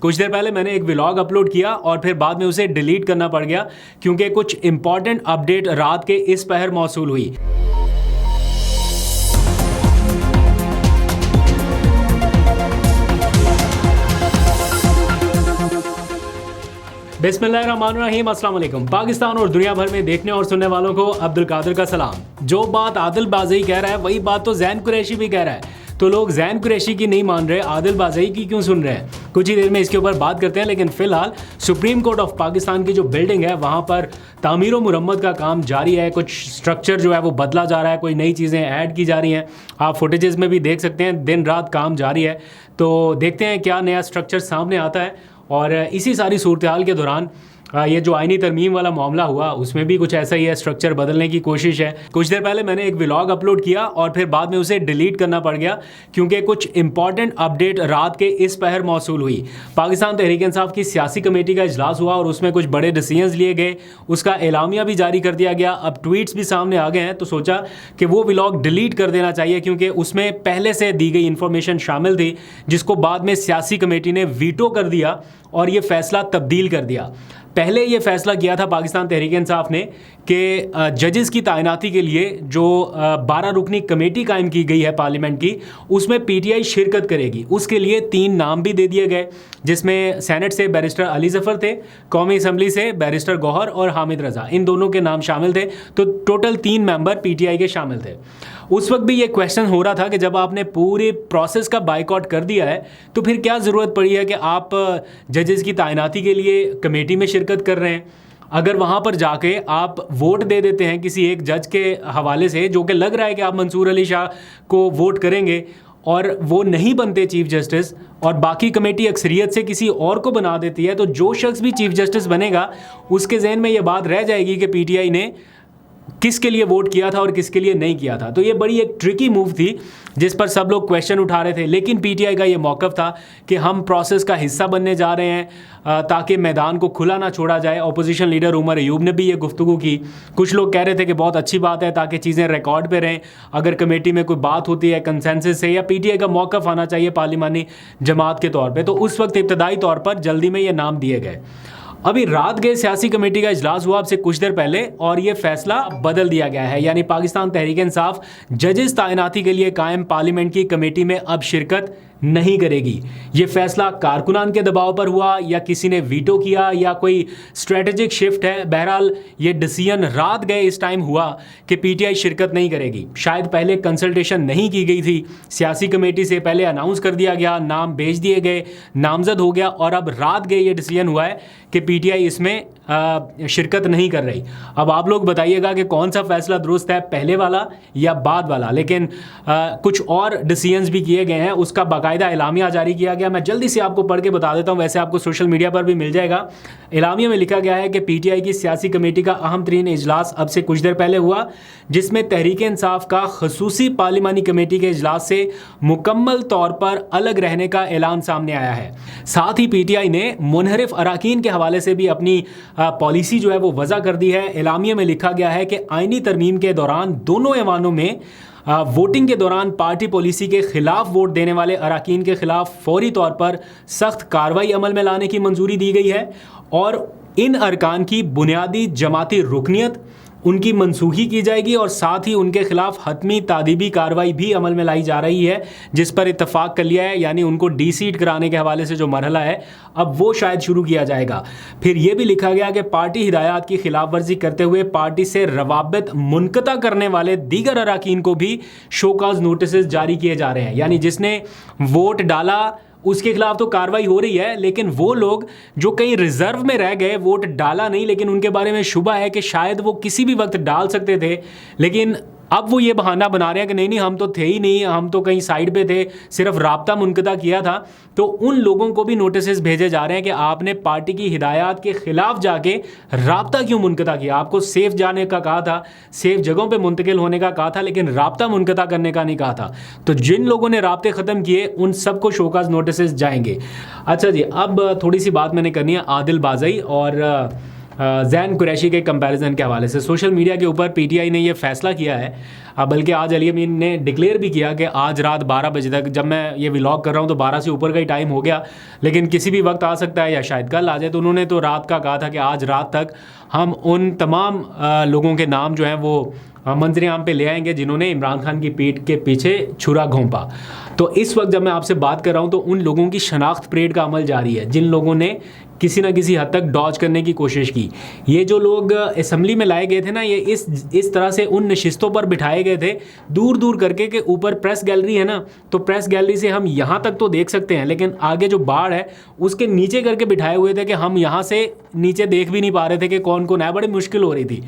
कुछ देर पहले मैंने एक व्लॉग अपलोड किया और फिर बाद में उसे डिलीट करना पड़ गया क्योंकि कुछ इंपॉर्टेंट अपडेट रात के इस पहर मौसूल हुई। बिस्मिल्लाहिर्रहमानिर्रहीम, अस्सलाम वालेकुम। पाकिस्तान और दुनिया भर में देखने और सुनने वालों को अब्दुल कादिर का सलाम। जो बात आदिल बाज़ई कह रहा है वही बात तो ज़ैन कुरैशी भी कह रहा है, तो लोग ज़ैन कुरैशी की नहीं मान रहे, आदिल बाज़ई की क्यों सुन रहे हैं? कुछ ही देर में इसके ऊपर बात करते हैं। लेकिन फ़िलहाल सुप्रीम कोर्ट ऑफ पाकिस्तान की जो बिल्डिंग है वहाँ पर तामीर व मुरम्मत का काम जारी है। कुछ स्ट्रक्चर जो है वो बदला जा रहा है, कोई नई चीज़ें ऐड की जा रही हैं। आप फुटेजेस में भी देख सकते हैं, दिन रात काम जारी है। तो देखते हैं क्या नया स्ट्रक्चर सामने आता है। और इसी सारी सूरत हाल के दौरान ये जो आईनी तरमीम वाला मामला हुआ उसमें भी कुछ ऐसा ही है, स्ट्रक्चर बदलने की कोशिश है। कुछ देर पहले मैंने एक व्लॉग अपलोड किया और फिर बाद में उसे डिलीट करना पड़ गया क्योंकि कुछ इंपॉर्टेंट अपडेट रात के इस पहर मौसूल हुई। पाकिस्तान तहरीक इंसाफ की सियासी कमेटी का इजलास हुआ और उसमें कुछ बड़े डिसीजंस लिए गए, उसका एलामिया भी जारी कर दिया गया। अब ट्वीट्स भी सामने आ गए हैं, तो सोचा कि वो व्लॉग डिलीट कर देना चाहिए क्योंकि उसमें पहले से दी गई इन्फॉर्मेशन शामिल थी जिसको बाद में सियासी कमेटी ने वीटो कर दिया और ये फैसला तब्दील कर दिया। पहले ये फैसला किया था पाकिस्तान तहरीक इंसाफ ने कि जजेस की तैनाती के लिए जो 12 रुकनी कमेटी कायम की गई है पार्लियामेंट की, उसमें पीटीआई शिरकत करेगी। उसके लिए 3 नाम भी दे दिए गए, जिसमें सेनेट से बैरिस्टर अली जफ़र थे, कौमी असम्बली से बैरिस्टर गौहर और हामिद रज़ा, इन दोनों के नाम शामिल थे। तो टोटल 3 मेंबर पीटीआई के शामिल थे। उस वक्त भी ये क्वेश्चन हो रहा था कि जब आपने पूरे प्रोसेस का बाइकआउट कर दिया है तो फिर क्या ज़रूरत पड़ी है कि आप जजेस की तैनाती के लिए कमेटी में शिरकत कर रहे हैं? अगर वहाँ पर जाके आप वोट दे देते हैं किसी एक जज के हवाले से, जो कि लग रहा है कि आप मंसूर अली शाह को वोट करेंगे, और वो नहीं बनते चीफ जस्टिस और बाकी कमेटी अक्सरियत से किसी और को बना देती है, तो जो शख्स भी चीफ जस्टिस बनेगा उसके जहन में ये बात रह जाएगी कि पीटीआई ने किसके लिए वोट किया था और किसके लिए नहीं किया था। तो ये बड़ी एक ट्रिकी मूव थी जिस पर सब लोग क्वेश्चन उठा रहे थे। लेकिन पीटीआई का ये मौक़िफ़ था कि हम प्रोसेस का हिस्सा बनने जा रहे हैं ताकि मैदान को खुला ना छोड़ा जाए। अपोजिशन लीडर उमर अयूब ने भी ये गुफ्तगू की। कुछ लोग कह रहे थे कि बहुत अच्छी बात है ताकि चीज़ें रिकॉर्ड पे रहें। अगर कमेटी में कोई बात होती है कंसेंसस से, या पीटीआई का मौक़िफ़ आना चाहिए पार्लिमानी जमात के तौर पर, तो उस वक्त इब्तदाई तौर पर जल्दी में ये नाम दिए गए। अभी रात के सियासी कमेटी का इजलास हुआ अब से कुछ देर पहले और ये फैसला बदल दिया गया है, यानी पाकिस्तान तहरीक इंसाफ जजेस तैनाती के लिए कायम पार्लियामेंट की कमेटी में अब शिरकत नहीं करेगी। ये फैसला कारकुनान के दबाव पर हुआ या किसी ने वीटो किया या कोई स्ट्रेटेजिक शिफ्ट है। बहरहाल ये डिसीजन रात गए इस टाइम हुआ कि पीटीआई शिरकत नहीं करेगी। शायद पहले कंसल्टेशन नहीं की गई थी सियासी कमेटी से, पहले अनाउंस कर दिया गया, नाम भेज दिए गए, नामजद हो गया और अब रात गए ये डिसीजन हुआ है कि पीटीआई इसमें शिरकत नहीं कर रही। अब आप लोग बताइएगा कि कौन सा फैसला दुरुस्त है, पहले वाला या बाद वाला। लेकिन कुछ और डिसीजंस भी किए गए हैं, उसका बाकायदा एलामिया जारी किया गया। मैं जल्दी से आपको पढ़ के बता देता हूँ, वैसे आपको सोशल मीडिया पर भी मिल जाएगा। एलामिया में लिखा गया है कि पीटीआई की सियासी कमेटी का अहम तरीन इजलास अब से कुछ देर पहले हुआ, जिसमें तहरीक इंसाफ का खसूसी पार्लिमानी कमेटी के इजलास से मुकम्मल तौर पर अलग रहने का ऐलान सामने आया है। साथ ही पीटीआई ने मुनहरिफ अराकीन के हवाले से भी अपनी पॉलिसी जो है वो वज़ा कर दी है। एलामिया में लिखा गया है कि आईनी तरमीम के दौरान दोनों ऐवानों में वोटिंग के दौरान पार्टी पॉलिसी के खिलाफ वोट देने वाले अराकीन के खिलाफ फौरी तौर पर सख्त कार्रवाई अमल में लाने की मंजूरी दी गई है और इन अरकान की बुनियादी जमाती रुकनियत उनकी मनसूखी की जाएगी और साथ ही उनके खिलाफ हतमी तादीबी कार्रवाई भी अमल में लाई जा रही है, जिस पर इत्तफाक कर लिया है। यानी उनको डी-सीट कराने के हवाले से जो मरहला है अब वो शायद शुरू किया जाएगा। फिर ये भी लिखा गया कि पार्टी हिदायत की खिलाफ वर्जी करते हुए पार्टी से रवाबित मुनक़ता करने वाले दीगर अराकीन को भी शोकाज नोटिस जारी किए जा रहे हैं। यानी जिसने वोट डाला उसके खिलाफ तो कार्रवाई हो रही है, लेकिन वो लोग जो कहीं रिजर्व में रह गए, वोट डाला नहीं, लेकिन उनके बारे में शुबा है कि शायद वो किसी भी वक्त डाल सकते थे, लेकिन अब वो ये बहाना बना रहे हैं कि नहीं हम तो थे ही नहीं, हम तो कहीं साइड पे थे, सिर्फ राब्ता मुनक़ता किया था। तो उन लोगों को भी नोटिस भेजे जा रहे हैं कि आपने पार्टी की हिदायत के खिलाफ जाके राब्ता क्यों मुनक़ता किया। आपको सेफ जाने का कहा था, सेफ जगहों पे मुंतकिल होने का कहा था, लेकिन राब्ता मुनक़ता करने का नहीं कहा था। तो जिन लोगों ने राब्ते ख़त्म किए उन सबको शोकाज नोटिस जाएंगे। अच्छा जी, अब थोड़ी सी बात मैंने करनी है आदिल बाज़ई और जैन कुरैशी के कंपैरिजन के हवाले से सोशल मीडिया के ऊपर पीटीआई ने ये फैसला किया है, बल्कि आज अली अमीन ने डिक्लेयर भी किया कि आज रात 12 बजे तक, जब मैं ये व्लॉग कर रहा हूँ तो 12 से ऊपर का ही टाइम हो गया, लेकिन किसी भी वक्त आ सकता है या शायद कल आ जाए, तो उन्होंने तो रात का कहा था कि आज रात तक हम उन तमाम लोगों के नाम जो हैं वो मंजर आम पे ले आएंगे जिन्होंने इमरान खान की पीठ के पीछे छुरा घोंपा। तो इस वक्त जब मैं आपसे बात कर रहा हूँ तो उन लोगों की शनाख्त परेड का अमल जारी है जिन लोगों ने किसी ना किसी हद तक डॉज करने की कोशिश की। ये जो लोग असम्बली में लाए गए थे ना, ये इस तरह से उन नशिस्तों पर बिठाए गए थे दूर दूर करके कि ऊपर प्रेस गैलरी है ना, तो प्रेस गैलरी से हम यहाँ तक तो देख सकते हैं, लेकिन आगे जो बाड़ है उसके नीचे करके बिठाए हुए थे कि हम यहाँ से नीचे देख भी नहीं पा रहे थे कि कौन कौन है, बड़ी मुश्किल हो रही थी।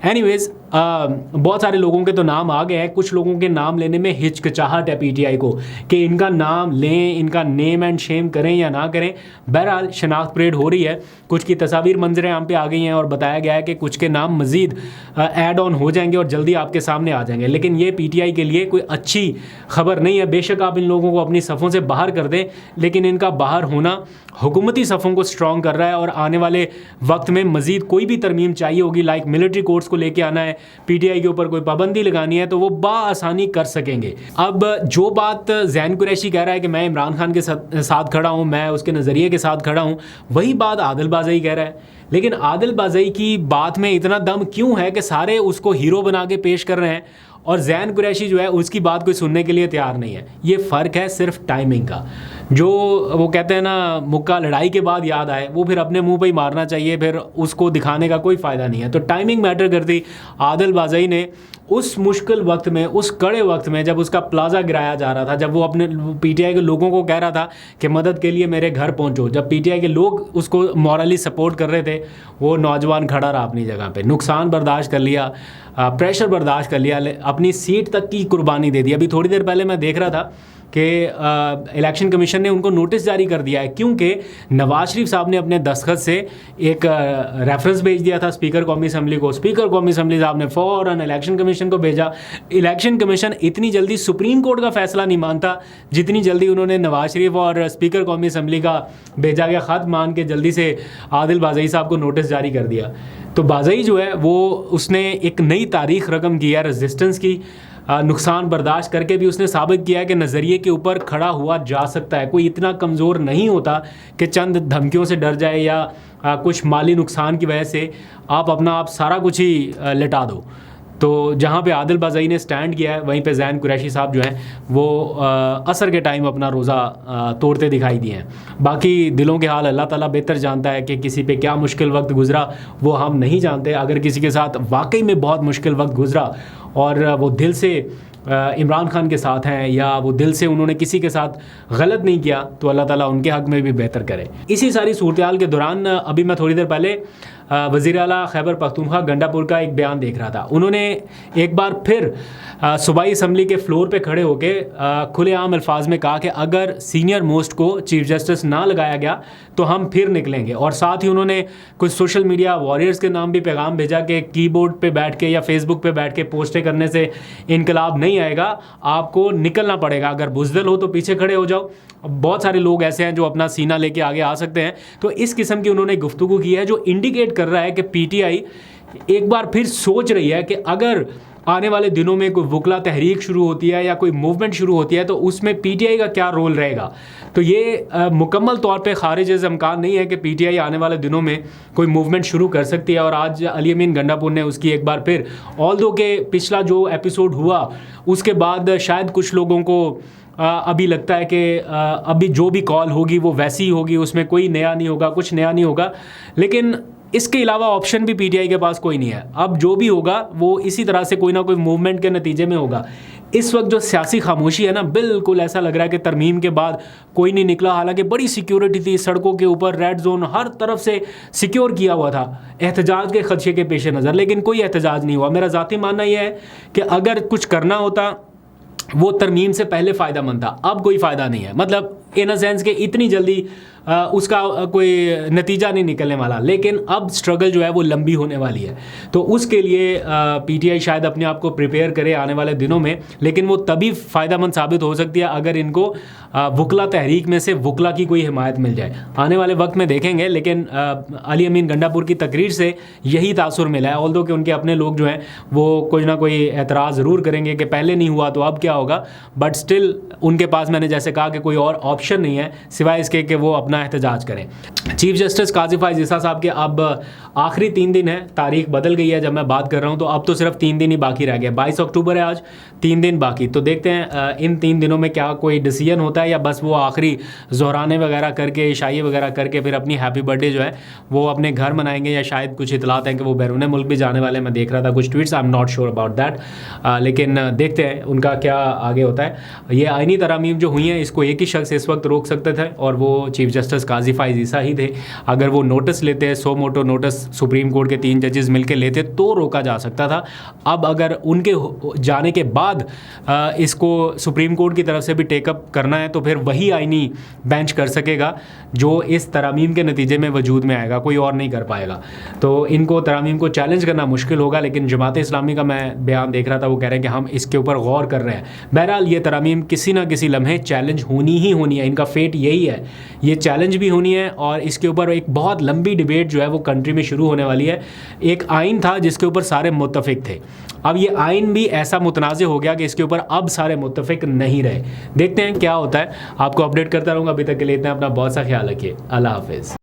एनीवेज बहुत सारे लोगों के तो नाम आ गए हैं, कुछ लोगों के नाम लेने में हिचकिचाहट है पीटीआई को कि इनका नाम लें, इनका नेम एंड शेम करें या ना करें। बहरहाल शनाख्त परेड हो रही है, कुछ की तस्वीर मंजर आम पे आ गई हैं और बताया गया है कि कुछ के नाम मज़ीद ऐड ऑन हो जाएंगे और जल्दी आपके सामने आ जाएंगे। लेकिन ये पीटीआई के लिए कोई अच्छी खबर नहीं है। बेशक आप इन लोगों को अपनी सफ़ों से बाहर कर दें, लेकिन इनका बाहर होना हुकूमती सफ़ों को स्ट्रॉन्ग कर रहा है और आने वाले वक्त में मज़ीद कोई भी तरमीम चाहिए होगी, लाइक मिलिट्री कोर्ट्स को लेके आना है, पीटीआई के ऊपर कोई पाबंदी लगानी है, तो वो बाआसानी कर सकेंगे। अब जो बात जैन कुरैशी कह रहा है कि मैं इमरान खान के साथ खड़ा हूँ, मैं उसके नज़रिए के साथ खड़ा हूँ, वही बात आदिल बाज़ई कह रहा है। लेकिन आदिल बाज़ई की बात में इतना दम क्यों है कि सारे उसको हीरो बना के पेश कर रहे हैं और जैन कुरैशी जो है उसकी बात कोई सुनने के लिए तैयार नहीं है? ये फ़र्क है सिर्फ टाइमिंग का। जो वो कहते हैं ना, मुक्का लड़ाई के बाद याद आए, वो फिर अपने मुंह पे ही मारना चाहिए, फिर उसको दिखाने का कोई फ़ायदा नहीं है। तो टाइमिंग मैटर करती। आदिल बाज़ई ने उस मुश्किल वक्त में, उस कड़े वक्त में, जब उसका प्लाजा गिराया जा रहा था, जब वो अपने पीटीआई के लोगों को कह रहा था कि मदद के लिए मेरे घर पहुंचो, जब पीटीआई के लोग उसको मॉरली सपोर्ट कर रहे थे, वो नौजवान खड़ा रहा अपनी जगह पे, नुकसान बर्दाश्त कर लिया, प्रेशर बर्दाश्त कर लिया, अपनी सीट तक की कुर्बानी दे दी। अभी थोड़ी देर पहले मैं देख रहा था कि इलेक्शन कमीशन ने उनको नोटिस जारी कर दिया है, क्योंकि नवाज शरीफ साहब ने अपने दस्तखत से एक रेफरेंस भेज दिया था स्पीकर कौमी असम्बली को। स्पीकर कौमी असम्बली साहब ने फ़ौरन इलेक्शन कमीशन को भेजा। इलेक्शन कमीशन इतनी जल्दी सुप्रीम कोर्ट का फैसला नहीं मानता जितनी जल्दी उन्होंने नवाज शरीफ और स्पीकर कौमी असम्बली का भेजा गया ख़त मान के जल्दी से आदिल बाज़ई साहब को नोटिस जारी कर दिया। तो बाज़ई जो है वो उसने एक नई तारीख रकम की है रेजिस्टेंस की। नुकसान बर्दाश्त करके भी उसने साबित किया है कि नज़रिए के ऊपर खड़ा हुआ जा सकता है। कोई इतना कमज़ोर नहीं होता कि चंद धमकियों से डर जाए या कुछ माली नुकसान की वजह से आप अपना आप सारा कुछ ही लिटा दो। तो जहाँ पे आदिल बाज़ई ने स्टैंड किया है, वहीं पे जैन कुरैशी साहब जो हैं वो असर के टाइम अपना रोज़ा तोड़ते दिखाई दिए हैं। बाकी दिलों के हाल अल्लाह ताला बेहतर जानता है कि किसी पे क्या मुश्किल वक्त गुज़रा वो हम नहीं जानते। अगर किसी के साथ वाकई में बहुत मुश्किल वक्त गुज़रा और वो दिल से इमरान खान के साथ हैं या वो दिल से उन्होंने किसी के साथ गलत नहीं किया, तो अल्लाह ताला उनके हक़ में भी बेहतर करे। इसी सारी सूरत हाल के दौरान अभी मैं थोड़ी देर पहले वज़ीर आला खैबर पख्तूनख्वा गंडापुर का एक बयान देख रहा था। उन्होंने एक बार फिर सूबाई असम्बली के फ्लोर पे खड़े होकर खुलेआम अल्फाज में कहा कि अगर सीनियर मोस्ट को चीफ जस्टिस ना लगाया गया तो हम फिर निकलेंगे। और साथ ही उन्होंने कुछ सोशल मीडिया वॉरियर्स के नाम भी पैगाम भेजा कि कीबोर्ड पे बैठ के या फेसबुक पे बैठ के पोस्टें करने से इनकलाब नहीं आएगा, आपको निकलना पड़ेगा, अगर बुज़दिल हो तो पीछे खड़े हो जाओ। बहुत सारे लोग ऐसे हैं जो अपना सीना लेके आगे आ सकते हैं। तो इस किस्म की उन्होंने गुफ्तगू की है जो इंडिकेट कर रहा है कि पीटीआई एक बार फिर सोच रही है कि अगर आने वाले दिनों में कोई वकला तहरीक शुरू होती है या कोई मूवमेंट शुरू होती है तो उसमें पीटीआई का क्या रोल रहेगा। तो ये मुकम्मल तौर पे खारिज से इम्कान नहीं है कि पीटीआई आने वाले दिनों में कोई मूवमेंट शुरू कर सकती है। और आज अली अमीन गंडापुर ने उसकी एक बार फिर, ऑल्दो के पिछला जो एपिसोड हुआ उसके बाद शायद कुछ लोगों को अभी लगता है कि अभी जो भी कॉल होगी वो वैसी ही होगी, उसमें कोई नया नहीं होगा, कुछ नया नहीं होगा। लेकिन इसके अलावा ऑप्शन भी पीटीआई के पास कोई नहीं है। अब जो भी होगा वो इसी तरह से कोई ना कोई मूवमेंट के नतीजे में होगा। इस वक्त जो सियासी खामोशी है ना, बिल्कुल ऐसा लग रहा है कि तरमीम के बाद कोई नहीं निकला। हालांकि बड़ी सिक्योरिटी थी, सड़कों के ऊपर रेड जोन हर तरफ से सिक्योर किया हुआ था एहतजाज के खदशे के पेश नज़र, लेकिन कोई एहतजाज नहीं हुआ। मेरा ज़ाती मानना यह है कि अगर कुछ करना होता वो तरमीम से पहले फ़ायदा मंद था, अब कोई फ़ायदा नहीं है। मतलब इन अ सेंस कि इतनी जल्दी उसका कोई नतीजा नहीं निकलने वाला, लेकिन अब स्ट्रगल जो है वो लंबी होने वाली है। तो उसके लिए पीटीआई शायद अपने आप को प्रिपेयर करे आने वाले दिनों में, लेकिन वो तभी फ़ायदेमंद साबित हो सकती है अगर इनको वकला तहरीक में से वकला की कोई हिमायत मिल जाए। आने वाले वक्त में देखेंगे, लेकिन अली अमीन गंडापुर की तकरीर से यही तासुर मिला है। ऑल्दो कि उनके अपने लोग जो हैं वो कोई ना कोई एतराज़ ज़रूर करेंगे कि पहले नहीं हुआ तो अब क्या होगा, बट स्टिल उनके पास, मैंने जैसे कहा, कि कोई और ऑप्शन नहीं है सिवाय इसके कि वो अपना एहतजाज करें। चीफ जस्टिस काजी फाइज ईसा साहब के अब आखिरी 3 दिन है, तारीख बदल गई है जब मैं बात कर रहा हूँ, तो अब तो सिर्फ 3 दिन ही बाकी रह गया। 22 अक्टूबर है आज, 3 दिन बाकी। तो देखते हैं इन 3 दिनों में क्या कोई डिसीजन होता है या बस वो आखिरी ज़ोहराने वगैरह करके, इशाई वगैरह करके फिर अपनी हैप्पी बर्थडे जो है वो अपने घर मनाएंगे, या शायद कुछ इतलात हैं कि वो बैरून मुल्क भी जाने वाले। मैं देख रहा था कुछ tweets, I am not sure about that, लेकिन देखते हैं उनका क्या आगे होता है। ये आइनी तरामीम जो हुई हैं इसको एक ही शख्स इस वक्त रोक सकते थे और वो चीफ जस्टिस काजी फाइज ईसा ही थे। अगर वो नोटिस लेते, सो मोटो नोटिस सुप्रीम कोर्ट के 3 जजेस मिलकर लेते तो रोका जा सकता था। अब अगर उनके जाने के बाद इसको सुप्रीम कोर्ट की तरफ से भी टेकअप करना है तो फिर वही आइनी बेंच कर सकेगा जो इस तरामीम के नतीजे में वजूद में आएगा, कोई और नहीं कर पाएगा। तो इनको तरामीम को चैलेंज करना मुश्किल होगा, लेकिन जमात इस्लामी का मैं बयान देख रहा था, वो कह रहे हैं कि हम इसके ऊपर गौर कर रहे हैं। बहरहाल ये तरामीम किसी ना किसी लम्हे चैलेंज होनी ही होनी है, इनका फेट यही है, ये चैलेंज भी होनी है और इसके ऊपर एक बहुत लंबी डिबेट जो है वो कंट्री में शुरू होने वाली है। एक आइन था जिसके ऊपर सारे मुत्तफिक थे, अब ये आइन भी ऐसा मुतनाज़ हो गया कि इसके ऊपर अब सारे मुत्तफिक नहीं रहे। देखते हैं क्या होता है, आपको अपडेट करता रहूँगा। अभी तक के लिए इतना, अपना बहुत सा ख्याल रखिए। अल्लाह हाफिज़।